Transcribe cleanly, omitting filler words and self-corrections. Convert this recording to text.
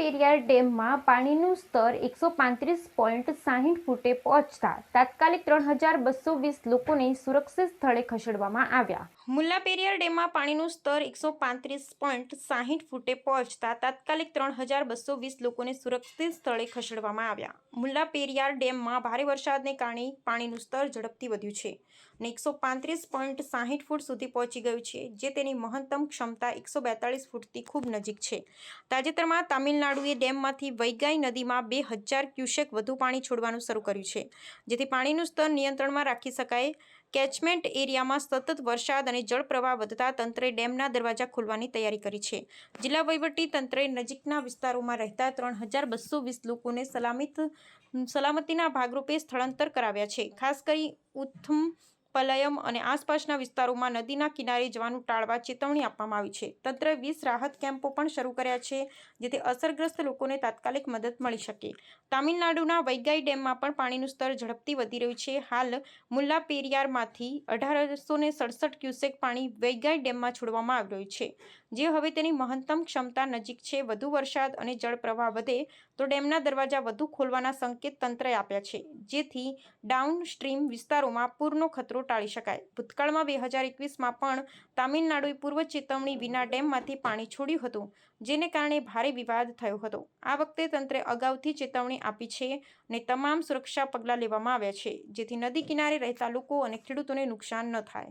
પેરિયાર ડેમમાં પાણીનું સ્તર 135.60 ફૂટે પહોંચતા તાત્કાલિક 3220 લોકોને સુરક્ષિત સ્થળે ખસેડવામાં આવ્યા। મુલ્લા પેરિયાર ડેમમાં પાણીનું સ્તર 135.60 ફૂટે પહોંચતા તાત્કાલિક 3220 લોકોને સુરક્ષિત સ્થળે ખસેડવામાં આવ્યા। મુલ્લા પેરિયાર ડેમમાં ભારે વરસાદને કારણે પાણીનું સ્તર ઝડપથી વધ્યું છે અને 135.60 ફૂટ સુધી પહોંચી ગયું છે, જે તેની મહત્તમ ક્ષમતા 142 ફૂટથી ખૂબ નજીક છે। તાજેતરમાં તામિલનાડુએ ડેમમાંથી વૈગાઈ નદીમાં 2000 ક્યુસેક વધુ પાણી છોડવાનું શરૂ કર્યું છે, જેથી પાણીનું સ્તર નિયંત્રણમાં રાખી શકાય। કેચમેન્ટ એરિયામાં સતત વરસાદ અને જળપ્રવાહ વધતા તંત્રે ડેમના દરવાજા ખોલવાની તૈયારી કરી છે। જિલ્લા વહીવટી તંત્રે નજીકના વિસ્તારોમાં રહેતા 3220 લોકોને સલામતીના ભાગરૂપે સ્થળાંતર કરાવ્યા છે। ખાસ કરી ઉથમપલયમ અને આસપાસના વિસ્તારોમાં નદીના કિનારે જવાનું ટાળવા ચેતવણી આપવામાં આવી છે। તંત્રે 20 રાહત કેમ્પો પણ શરૂ કર્યા છે, જેથી અસરગ્રસ્ત લોકોને તાત્કાલિક મદદ મળી શકે। તામિલનાડુના વૈગાઈ ડેમમાં પણ પાણીનું સ્તર ઝડપથી વધી રહ્યું છે। હાલ મુલ્લા પેરિયારમાંથી 1867 ક્યુસેક પાણી વૈગાઈ ડેમમાં છોડવામાં આવી રહ્યું છે, જે હવે તેની મહત્તમ ક્ષમતા નજીક છે। વધુ વરસાદ અને જળપ્રવાહ વધે તો ડેમના દરવાજા વધુ ખોલવાના સંકેત તંત્રએ આપ્યા છે, જેથી ડાઉનસ્ટ્રીમ વિસ્તારોમાં પૂરનો ખતરો ટાળી શકાય। ભૂતકાળમાં 2021માં પણ તામિલનાડુએ પૂર્વ ચેતવણી વિના ડેમમાંથી પાણી છોડ્યું હતું, જેને કારણે ભારે વિવાદ થયો હતો। આ વખતે તંત્રે અગાઉથી ચેતવણી આપી છે અને તમામ સુરક્ષા પગલાં લેવામાં આવ્યા છે, જેથી નદી કિનારે રહેતા લોકો અને ખેડૂતોને નુકસાન ન થાય।